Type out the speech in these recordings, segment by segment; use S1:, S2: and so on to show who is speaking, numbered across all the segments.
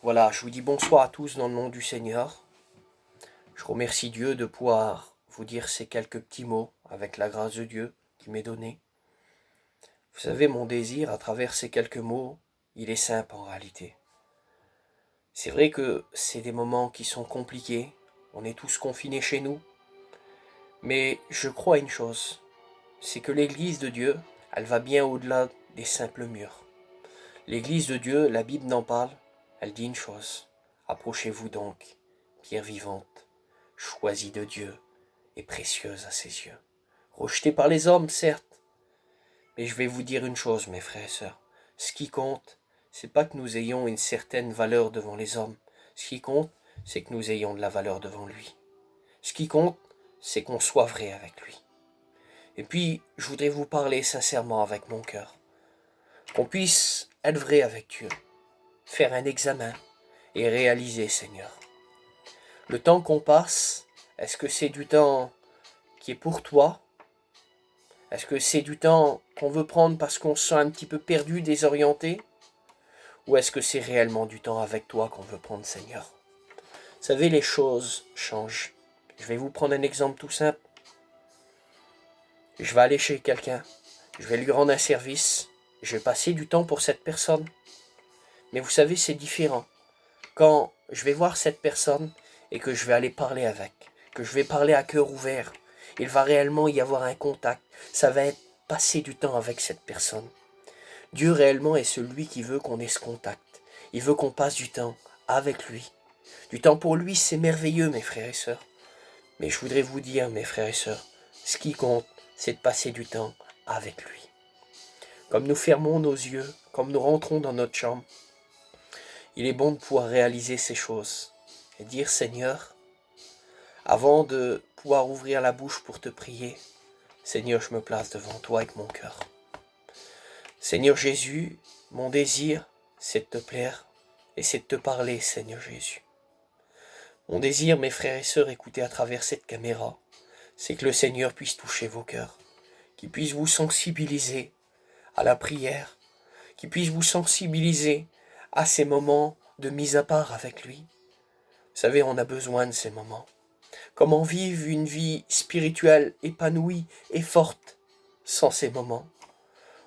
S1: Voilà, je vous dis bonsoir à tous dans le nom du Seigneur. Je remercie Dieu de pouvoir vous dire ces quelques petits mots avec la grâce de Dieu qui m'est donnée. Vous savez, mon désir à travers ces quelques mots, il est simple en réalité. C'est vrai que c'est des moments qui sont compliqués, on est tous confinés chez nous, mais je crois à une chose, c'est que l'Église de Dieu, elle va bien au-delà des simples murs. L'Église de Dieu, la Bible n'en parle, elle dit une chose. Approchez-vous donc, pierre vivante, choisie de Dieu et précieuse à ses yeux. Rejetée par les hommes, certes, mais je vais vous dire une chose, mes frères et sœurs. Ce qui compte, c'est pas que nous ayons une certaine valeur devant les hommes. Ce qui compte, c'est que nous ayons de la valeur devant lui. Ce qui compte, c'est qu'on soit vrai avec lui. Et puis, je voudrais vous parler sincèrement avec mon cœur. Qu'on puisse être vrai avec Dieu, faire un examen et réaliser, Seigneur. Le temps qu'on passe, est-ce que c'est du temps qui est pour toi? Est-ce que c'est du temps qu'on veut prendre parce qu'on se sent un petit peu perdu, désorienté? Ou est-ce que c'est réellement du temps avec toi qu'on veut prendre, Seigneur? Vous savez, les choses changent. Je vais vous prendre un exemple tout simple. Je vais aller chez quelqu'un, je vais lui rendre un service, je vais passer du temps pour cette personne. Mais vous savez, c'est différent. Quand je vais voir cette personne et que je vais aller parler avec, que je vais parler à cœur ouvert, il va réellement y avoir un contact. Ça va être passer du temps avec cette personne. Dieu réellement est celui qui veut qu'on ait ce contact. Il veut qu'on passe du temps avec lui. Du temps pour lui, c'est merveilleux, mes frères et sœurs. Mais je voudrais vous dire, mes frères et sœurs, ce qui compte, c'est de passer du temps avec lui. Comme nous fermons nos yeux, comme nous rentrons dans notre chambre, il est bon de pouvoir réaliser ces choses et dire, Seigneur, avant de pouvoir ouvrir la bouche pour te prier, Seigneur, je me place devant toi avec mon cœur. Seigneur Jésus, mon désir, c'est de te plaire et c'est de te parler, Seigneur Jésus. Mon désir, mes frères et sœurs, écoutez à travers cette caméra, c'est que le Seigneur puisse toucher vos cœurs, qu'il puisse vous sensibiliser à la prière, qu'il puisse vous sensibiliser à ces moments de mise à part avec lui. Vous savez, on a besoin de ces moments. Comment vivre une vie spirituelle épanouie et forte sans ces moments?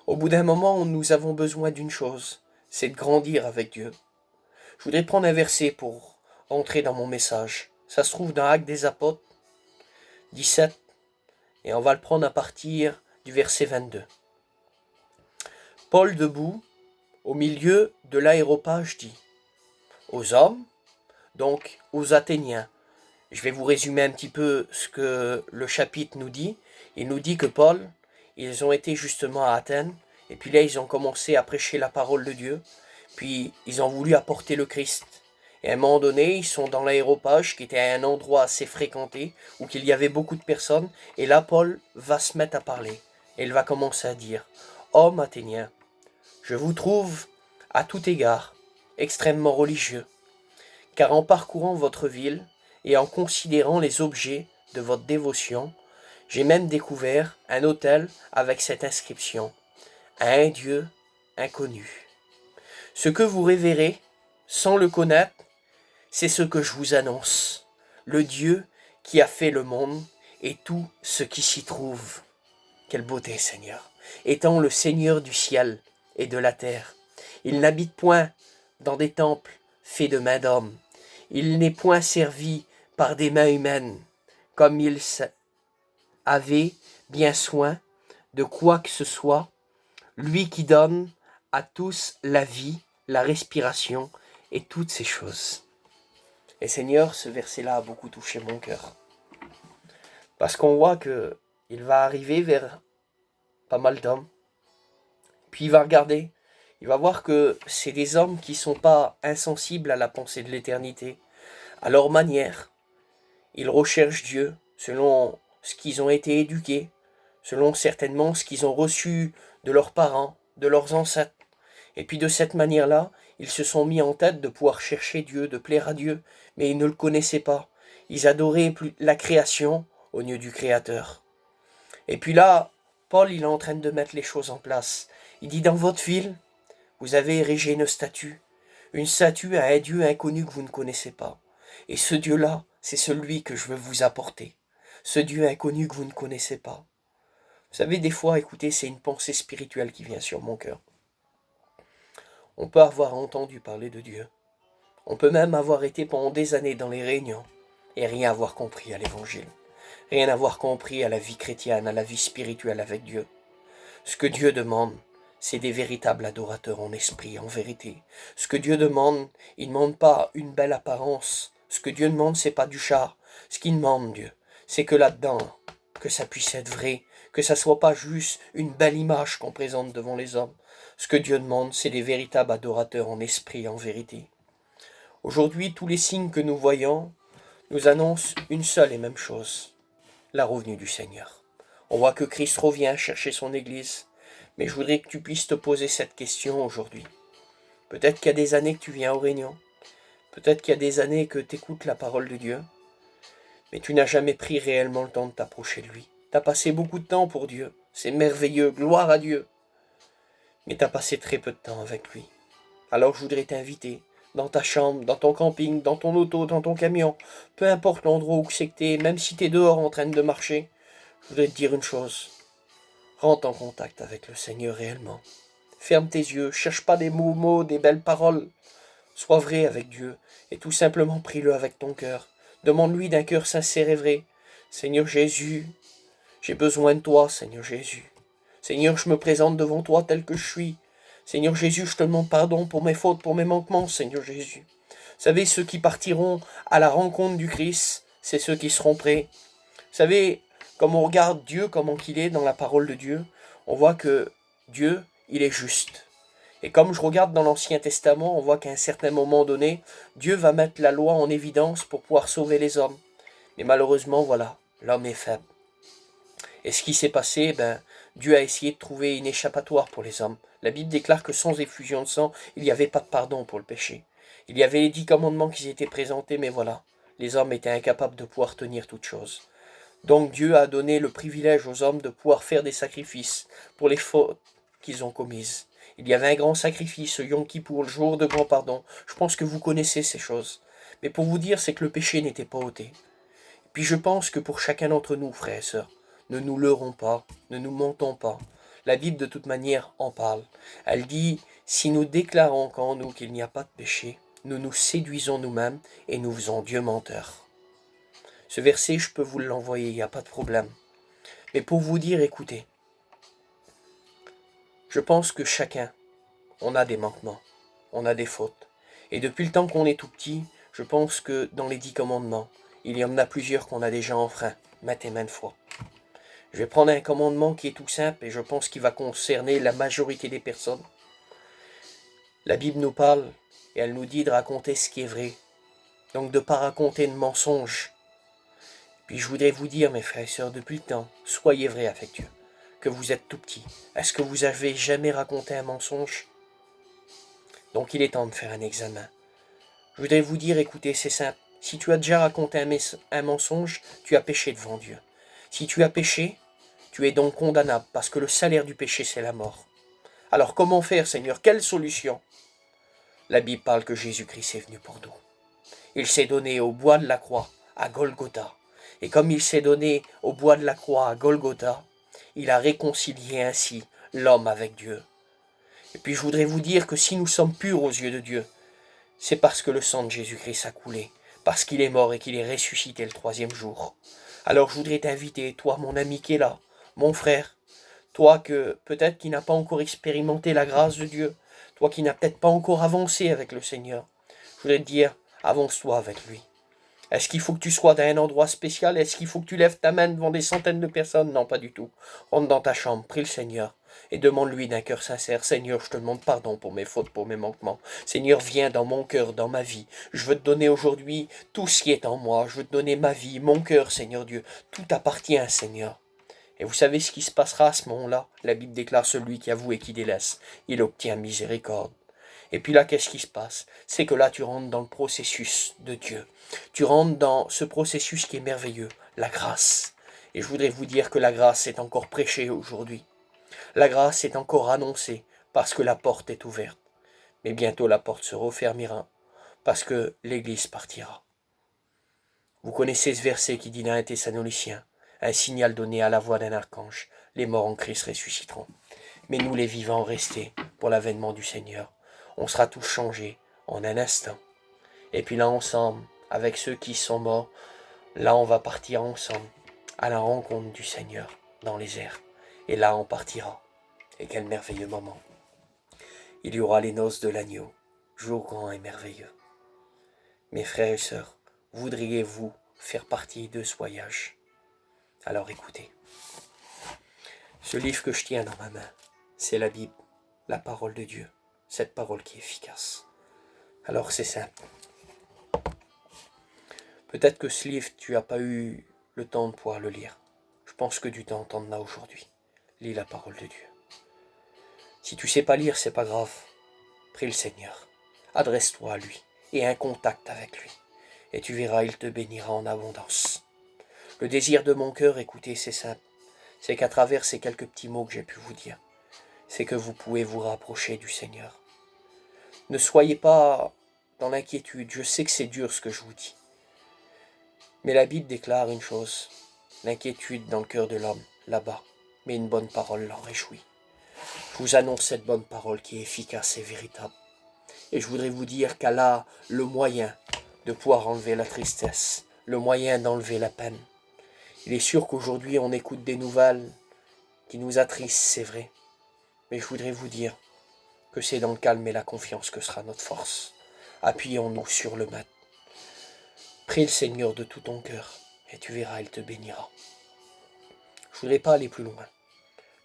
S1: Au bout d'un moment, nous avons besoin d'une chose, c'est de grandir avec Dieu. Je voudrais prendre un verset pour entrer dans mon message. Ça se trouve dans Actes des Apôtres 17, et on va le prendre à partir du verset 22. Paul debout, au milieu de l'aréopage, dit aux hommes, donc aux Athéniens. Je vais vous résumer un petit peu ce que le chapitre nous dit. Il nous dit que Paul, ils ont été justement à Athènes, et puis là ils ont commencé à prêcher la parole de Dieu, puis ils ont voulu apporter le Christ. Et à un moment donné, ils sont dans l'aréopage, qui était un endroit assez fréquenté, où il y avait beaucoup de personnes, et là Paul va se mettre à parler, et il va commencer à dire, « Hommes athéniens, je vous trouve à tout égard extrêmement religieux, car en parcourant votre ville et en considérant les objets de votre dévotion, j'ai même découvert un autel avec cette inscription, à un Dieu inconnu. Ce que vous révérez, sans le connaître, c'est ce que je vous annonce, le Dieu qui a fait le monde et tout ce qui s'y trouve. Quelle beauté, Seigneur! Étant le Seigneur du ciel et de la terre, il n'habite point dans des temples faits de mains d'hommes. Il n'est point servi par des mains humaines, comme il avait bien soin de quoi que ce soit, lui qui donne à tous la vie, la respiration et toutes ces choses. Et Seigneur, ce verset-là a beaucoup touché mon cœur. Parce qu'on voit que il va arriver vers pas mal d'hommes, puis il va regarder, il va voir que c'est des hommes qui ne sont pas insensibles à la pensée de l'éternité, à leur manière. Ils recherchent Dieu selon ce qu'ils ont été éduqués, selon certainement ce qu'ils ont reçu de leurs parents, de leurs ancêtres. Et puis de cette manière-là, ils se sont mis en tête de pouvoir chercher Dieu, de plaire à Dieu, mais ils ne le connaissaient pas. Ils adoraient la création au lieu du Créateur. Et puis là, Paul, il est en train de mettre les choses en place. Il dit, dans votre ville, vous avez érigé une statue, une statue à un Dieu inconnu que vous ne connaissez pas. Et ce Dieu-là, c'est celui que je veux vous apporter. Ce Dieu inconnu que vous ne connaissez pas. Vous savez, des fois, écoutez, c'est une pensée spirituelle qui vient sur mon cœur. On peut avoir entendu parler de Dieu. On peut même avoir été pendant des années dans les réunions et rien avoir compris à l'évangile. Rien avoir compris à la vie chrétienne, à la vie spirituelle avec Dieu. Ce que Dieu demande, c'est des véritables adorateurs en esprit, en vérité. Ce que Dieu demande, il ne demande pas une belle apparence. Ce que Dieu demande, c'est pas du char. Ce qu'il demande, Dieu, c'est que là-dedans, que ça puisse être vrai, que ça soit pas juste une belle image qu'on présente devant les hommes. Ce que Dieu demande, c'est des véritables adorateurs en esprit, en vérité. Aujourd'hui, tous les signes que nous voyons nous annoncent une seule et même chose, la revenue du Seigneur. On voit que Christ revient chercher son Église, mais je voudrais que tu puisses te poser cette question aujourd'hui. Peut-être qu'il y a des années que tu viens aux réunions, peut-être qu'il y a des années que tu écoutes la parole de Dieu, mais tu n'as jamais pris réellement le temps de t'approcher de lui. Tu as passé beaucoup de temps pour Dieu, c'est merveilleux, gloire à Dieu, mais tu as passé très peu de temps avec lui. Alors je voudrais t'inviter, dans ta chambre, dans ton camping, dans ton auto, dans ton camion, peu importe l'endroit où c'est que t'es, même si t'es dehors en train de marcher, je voudrais te dire une chose. Rentre en contact avec le Seigneur réellement. Ferme tes yeux, cherche pas des mots, des belles paroles. Sois vrai avec Dieu et tout simplement prie-le avec ton cœur. Demande-lui d'un cœur sincère et vrai. Seigneur Jésus, j'ai besoin de toi, Seigneur Jésus. Seigneur, je me présente devant toi tel que je suis. Seigneur Jésus, je te demande pardon pour mes fautes, pour mes manquements, Seigneur Jésus. Vous savez, ceux qui partiront à la rencontre du Christ, c'est ceux qui seront prêts. Vous savez, comme on regarde Dieu, comment qu'il est dans la parole de Dieu, on voit que Dieu, il est juste. Et comme je regarde dans l'Ancien Testament, on voit qu'à un certain moment donné, Dieu va mettre la loi en évidence pour pouvoir sauver les hommes. Mais malheureusement, voilà, l'homme est faible. Et ce qui s'est passé, Dieu a essayé de trouver une échappatoire pour les hommes. La Bible déclare que sans effusion de sang, il n'y avait pas de pardon pour le péché. Il y avait les 10 commandements qui étaient présentés, mais voilà, les hommes étaient incapables de pouvoir tenir toutes choses. Donc Dieu a donné le privilège aux hommes de pouvoir faire des sacrifices pour les fautes qu'ils ont commises. Il y avait un grand sacrifice, Yom Kippour, le jour de grand pardon. Je pense que vous connaissez ces choses. Mais pour vous dire, c'est que le péché n'était pas ôté. Puis je pense que pour chacun d'entre nous, frères et sœurs, ne nous leurrons pas, ne nous mentons pas. La Bible, de toute manière, en parle. Elle dit, si nous déclarons qu'en nous qu'il n'y a pas de péché, nous nous séduisons nous-mêmes et nous faisons Dieu menteur. Ce verset, je peux vous l'envoyer, il n'y a pas de problème. Mais pour vous dire, écoutez, je pense que chacun, on a des manquements, on a des fautes. Et depuis le temps qu'on est tout petit, je pense que dans les 10 commandements, il y en a plusieurs qu'on a déjà enfreints, maintes et maintes fois. Je vais prendre un commandement qui est tout simple et je pense qu'il va concerner la majorité des personnes. La Bible nous parle et elle nous dit de raconter ce qui est vrai. Donc de ne pas raconter de mensonges. Puis je voudrais vous dire, mes frères et sœurs, depuis le temps, soyez vrais avec Dieu, que vous êtes tout petit. Est-ce que vous avez jamais raconté un mensonge? Donc il est temps de faire un examen. Je voudrais vous dire, écoutez, c'est simple. Si tu as déjà raconté un mensonge, tu as péché devant Dieu. Si tu as péché, tu es donc condamnable, parce que le salaire du péché, c'est la mort. Alors comment faire, Seigneur? Quelle solution? La Bible parle que Jésus-Christ est venu pour nous. Il s'est donné au bois de la croix, à Golgotha. Et comme il s'est donné au bois de la croix, à Golgotha, il a réconcilié ainsi l'homme avec Dieu. Et puis je voudrais vous dire que si nous sommes purs aux yeux de Dieu, c'est parce que le sang de Jésus-Christ a coulé, parce qu'il est mort et qu'il est ressuscité le 3e jour. Alors je voudrais t'inviter, toi mon ami qui est là, mon frère, toi que peut-être qui n'a pas encore expérimenté la grâce de Dieu, toi qui n'as peut-être pas encore avancé avec le Seigneur, je voudrais te dire, avance-toi avec lui. Est-ce qu'il faut que tu sois dans un endroit spécial? Est-ce qu'il faut que tu lèves ta main devant des centaines de personnes? Non, pas du tout. Rentre dans ta chambre, prie le Seigneur et demande-lui d'un cœur sincère, Seigneur, je te demande pardon pour mes fautes, pour mes manquements. Seigneur, viens dans mon cœur, dans ma vie. Je veux te donner aujourd'hui tout ce qui est en moi. Je veux te donner ma vie, mon cœur, Seigneur Dieu. Tout appartient, Seigneur. Et vous savez ce qui se passera à ce moment-là? La Bible déclare celui qui avoue et qui délaisse, il obtient miséricorde. Et puis là, qu'est-ce qui se passe? C'est que là, tu rentres dans le processus de Dieu. Tu rentres dans ce processus qui est merveilleux, la grâce. Et je voudrais vous dire que la grâce est encore prêchée aujourd'hui. La grâce est encore annoncée parce que la porte est ouverte. Mais bientôt la porte se refermera, parce que l'Église partira. Vous connaissez ce verset qui dit dans les Thessaloniciens, un signal donné à la voix d'un archange, les morts en Christ ressusciteront. Mais nous les vivants restés, pour l'avènement du Seigneur, on sera tous changés en un instant. Et puis là ensemble, avec ceux qui sont morts, là on va partir ensemble à la rencontre du Seigneur dans les airs. Et là on partira. Et quel merveilleux moment. Il y aura les noces de l'agneau, jour grand et merveilleux. Mes frères et sœurs, voudriez-vous faire partie de ce voyage? Alors écoutez. Ce livre que je tiens dans ma main, c'est la Bible, la parole de Dieu, cette parole qui est efficace. Alors c'est simple. Peut-être que ce livre, tu n'as pas eu le temps de pouvoir le lire. Je pense que tu t'en as aujourd'hui. Lis la parole de Dieu. Si tu ne sais pas lire, c'est pas grave. Prie le Seigneur. Adresse-toi à lui et aie un contact avec lui. Et tu verras, il te bénira en abondance. Le désir de mon cœur, écoutez, c'est simple. C'est qu'à travers ces quelques petits mots que j'ai pu vous dire, c'est que vous pouvez vous rapprocher du Seigneur. Ne soyez pas dans l'inquiétude. Je sais que c'est dur ce que je vous dis. Mais la Bible déclare une chose. L'inquiétude dans le cœur de l'homme, là-bas. Mais une bonne parole l'en réjouit. Je vous annonce cette bonne parole qui est efficace et véritable. Et je voudrais vous dire qu'elle a le moyen de pouvoir enlever la tristesse, le moyen d'enlever la peine. Il est sûr qu'aujourd'hui on écoute des nouvelles qui nous attristent, c'est vrai. Mais je voudrais vous dire que c'est dans le calme et la confiance que sera notre force. Appuyons-nous sur le maître. Prie le Seigneur de tout ton cœur et tu verras, il te bénira. Je ne voudrais pas aller plus loin.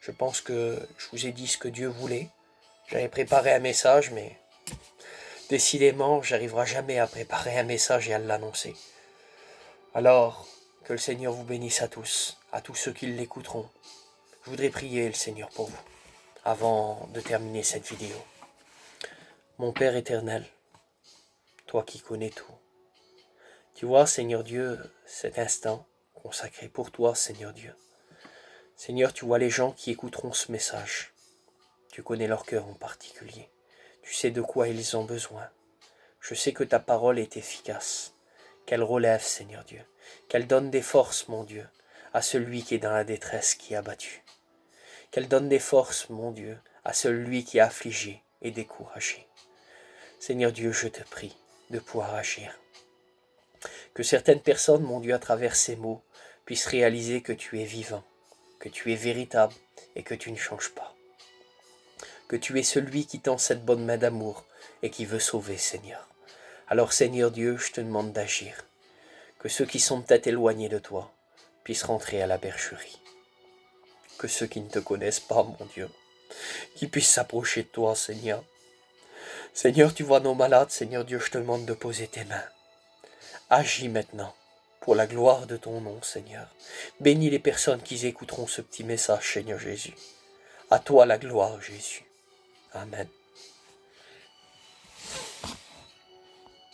S1: Je pense que je vous ai dit ce que Dieu voulait. J'avais préparé un message, mais décidément, j'arriverai jamais à préparer un message et à l'annoncer. Alors, que le Seigneur vous bénisse à tous ceux qui l'écouteront. Je voudrais prier le Seigneur pour vous, avant de terminer cette vidéo. Mon Père éternel, toi qui connais tout, tu vois, Seigneur Dieu, cet instant consacré pour toi, Seigneur Dieu. Seigneur, tu vois les gens qui écouteront ce message. Tu connais leur cœur en particulier. Tu sais de quoi ils ont besoin. Je sais que ta parole est efficace. Qu'elle relève, Seigneur Dieu. Qu'elle donne des forces, mon Dieu, à celui qui est dans la détresse, qui est abattu. Qu'elle donne des forces, mon Dieu, à celui qui est affligé et découragé. Seigneur Dieu, je te prie de pouvoir agir. Que certaines personnes, mon Dieu, à travers ces mots, puissent réaliser que tu es vivant, que tu es véritable et que tu ne changes pas. Que tu es celui qui tend cette bonne main d'amour et qui veut sauver, Seigneur. Alors, Seigneur Dieu, je te demande d'agir. Que ceux qui sont peut-être éloignés de toi puissent rentrer à la bergerie. Que ceux qui ne te connaissent pas, mon Dieu, qui puissent s'approcher de toi, Seigneur. Seigneur, tu vois nos malades, Seigneur Dieu, je te demande de poser tes mains. Agis maintenant, pour la gloire de ton nom, Seigneur. Bénis les personnes qui écouteront ce petit message, Seigneur Jésus. À toi la gloire, Jésus. Amen.